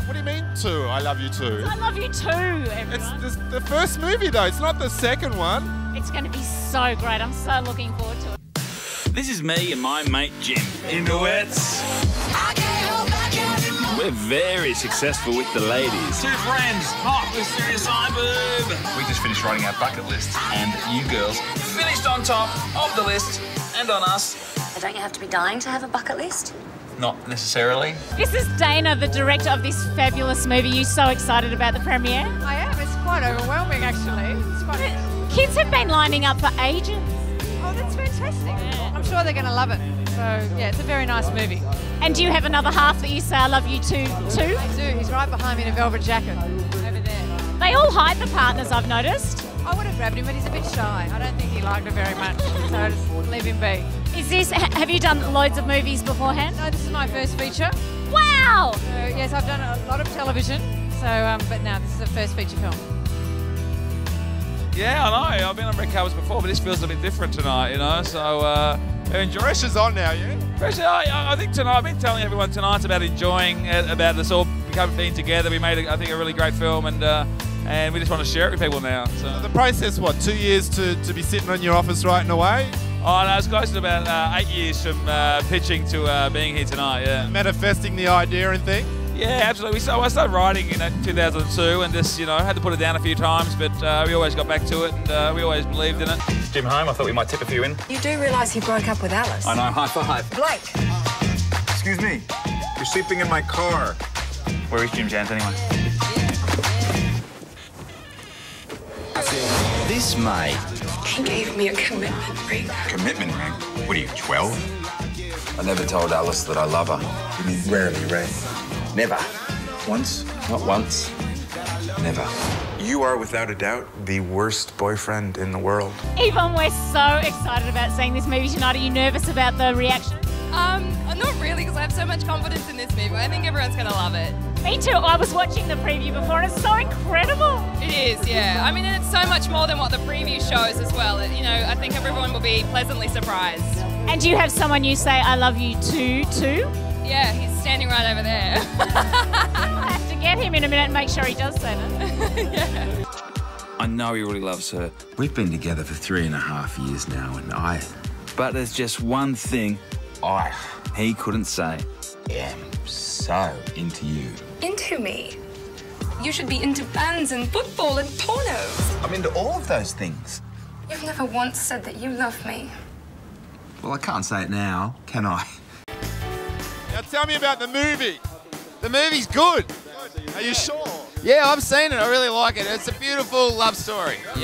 What do you mean two? I love you too. I love you too, everyone. It's the first movie though. It's not the second one. It's going to be so great. I'm so looking forward to it. This is me and my mate Jim. In duets. We're very successful with the ladies. Two friends, hot with serious suburb. We just finished writing our bucket list, and you girls finished on top of the list and on us. Don't you have to be dying to have a bucket list? Not necessarily. This is Dana, the director of this fabulous movie. You so excited about the premiere? I am. It's quite overwhelming, actually. It's quite... Kids have been lining up for ages. Oh, that's fantastic. Yeah. I'm sure they're going to love it. So, yeah, it's a very nice movie. And do you have another half that you say I love you too? I do. He's right behind me in a velvet jacket over there. They all hide the partners, I've noticed. I would have grabbed him, but he's a bit shy. I don't think he liked it very much, so I just leave him be. Have you done loads of movies beforehand? No, this is my first feature. Wow! So, yes, I've done a lot of television, so but now this is the first feature film. Yeah, I know. I've been on red carpets before, but this feels a bit different tonight, you know, so enjoy. Pressure's on now, yeah? Pressure, I think tonight, I've been telling everyone tonight's about enjoying it, about us all being together. We made, I think, a really great film, and we just want to share it with people now. So the process, what, 2 years to be sitting in your office writing away? Oh, no, it's close to about 8 years from pitching to being here tonight, yeah. Manifesting the idea and thing? Yeah, absolutely. So I started writing in 2002 and just, had to put it down a few times, but we always got back to it and we always believed in it. Is Jim home? I thought we might tip a few in. You do realise he broke up with Alice? I know, high five. Blake! Excuse me, you're sleeping in my car. Where is Jim Jans anyway? This May. He gave me a commitment ring. Commitment ring? What are you, 12? I never told Alice that I love her. You mean rarely, right? Never. Once, not once. Never. You are, without a doubt, the worst boyfriend in the world. Yvonne, we're so excited about seeing this movie tonight. Are you nervous about the reaction? Not really, because I have so much confidence in this movie. I think everyone's going to love it. Me too. I was watching the preview before and it's so incredible. It is, yeah. I mean, and it's so much more than what the preview shows as well. I think everyone will be pleasantly surprised. And do you have someone you say I love you too? Yeah, he's standing right over there. I have to get him in a minute and make sure he does say that. Yeah. I know he really loves her. We've been together for 3.5 years now, and But there's just one thing he couldn't say. am so into you. Into me? You should be into bands and football and pornos. I'm into all of those things. You've never once said that you love me. Well, I can't say it now, can I? Now tell me about the movie. The movie's good. Are you sure? Yeah, I've seen it. I really like it. It's a beautiful love story, and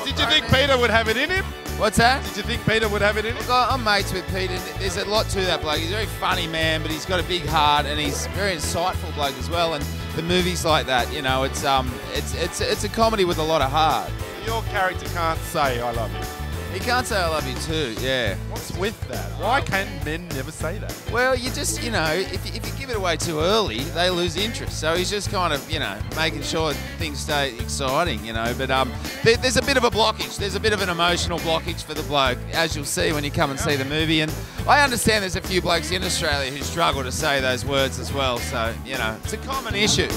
Did you think Peter would have it in him? What's that? Did you think Peter would have it in him? Look, I'm mates with Peter. There's a lot to that bloke. He's a very funny man, but he's got a big heart, and he's a very insightful bloke as well. And the movie's like that, it's a comedy with a lot of heart. Your character can't say I love you. He can't say I love you too, yeah. What's with that? Why can men never say that? Well, you just, if you give it away too early, they lose interest. So he's just kind of, making sure things stay exciting, But there's a bit of a blockage. There's a bit of an emotional blockage for the bloke, as you'll see when you come and see the movie. And I understand there's a few blokes in Australia who struggle to say those words as well. So, it's a common issue.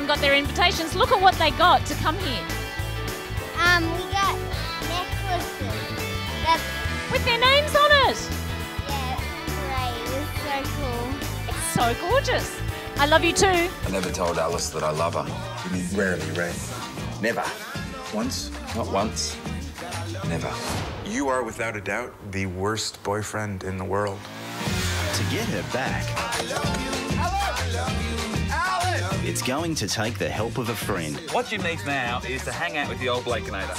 Got their invitations. Look at what they got to come here. We got necklaces. That's with their names on it. Yeah, great. It's so cool. It's so gorgeous. I love you too. I never told Alice that I love her. You mean rarely, right? Never. Once, not once. Never. You are, without a doubt, the worst boyfriend in the world. To get her back, it's going to take the help of a friend. What Jim needs now is to hang out with the old Blakinator.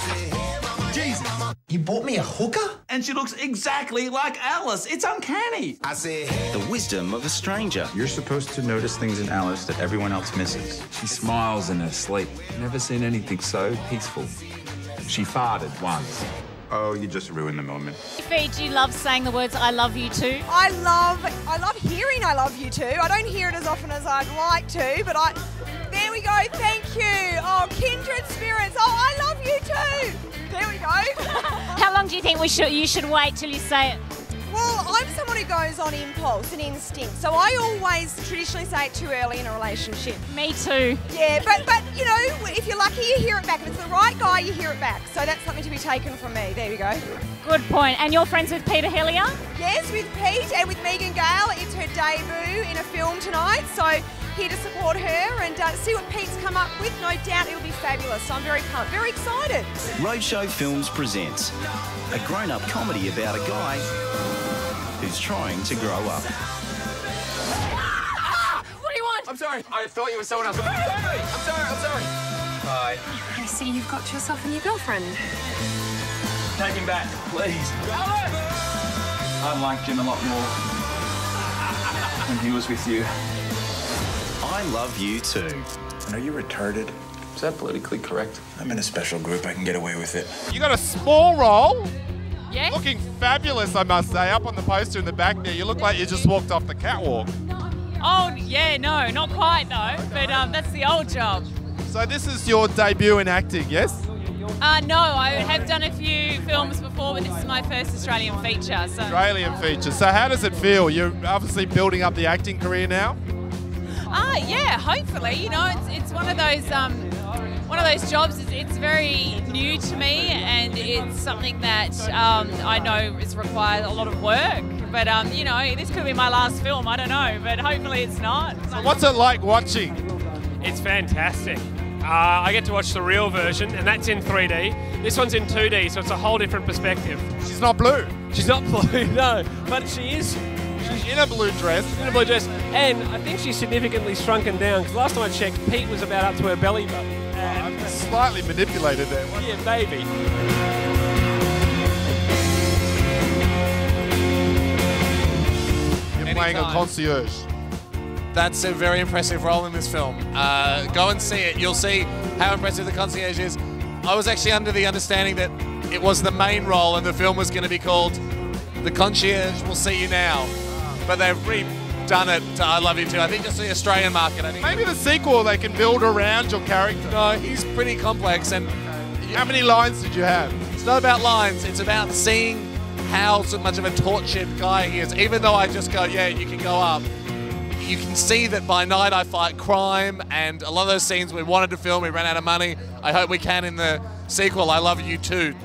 Jesus, you bought me a hooker? And she looks exactly like Alice. It's uncanny. I said... The wisdom of a stranger. You're supposed to notice things in Alice that everyone else misses. She smiles in her sleep. Never seen anything so peaceful. She farted once. Oh, you just ruined the moment. Fee, do you love saying the words I love you too? I love hearing I love you too. I don't hear it as often as I'd like to, but there we go, thank you. Oh, kindred spirits. Oh, I love you too. There we go. How you think you should wait till you say it? Well, I'm someone who goes on impulse and instinct, so I always traditionally say it too early in a relationship. Me too. Yeah, but you know, if you're lucky, you hear it back. If it's the right guy, you hear it back. So that's something to be taken from me. There we go. Good point. And you're friends with Peter Hillier? Yes, with Pete and with Megan Gale. It's her debut in a film tonight, so here to support her and see what Pete's come up with. No doubt it'll be fabulous. So I'm very pumped, very excited. Roadshow Films presents a grown-up comedy about a guy who's trying to grow up. What do you want? I'm sorry. I thought you were someone else. I'm sorry. Bye. I see you've got yourself a new girlfriend. Take him back, please. I liked Jim a lot more when he was with you. I love you too. And are you retarded? Is that politically correct? I'm in a special group. I can get away with it. You got a small role. Yes. Looking fabulous, I must say. Up on the poster in the back there, you look like you just walked off the catwalk. Oh, yeah, no, not quite, though. But that's the old job. So this is your debut in acting, yes? No, I have done a few films before, but this is my first Australian feature. So. Australian feature. So how does it feel? You're obviously building up the acting career now? Yeah, hopefully. You know, it's one of those jobs. It's very new to me, and it's something that I know is required a lot of work. But you know, this could be my last film. I don't know, but hopefully it's not. So what's it like watching? It's fantastic. I get to watch the real version, and that's in 3D. This one's in 2D, so it's a whole different perspective. She's not blue. She's not blue, no, but she is. She's in a blue dress. In a blue dress, and I think she's significantly shrunken down, because last time I checked, Pete was about up to her belly button. I'm slightly manipulated there. Yeah, maybe. You're playing a concierge. That's a very impressive role in this film. Go and see it. You'll see how impressive the concierge is. I was actually under the understanding that it was the main role and the film was going to be called The Concierge Will See You Now. But they've redone it to I Love You Too. I think just the Australian market. I think maybe the sequel they can build around your character. No, he's pretty complex. And how many lines did you have? It's not about lines. It's about seeing how so much of a tortured guy he is. Even though I just go, yeah, you can go up. You can see that by night I fight crime, and a lot of those scenes we wanted to film, we ran out of money. I hope we can in the sequel, I Love You Too.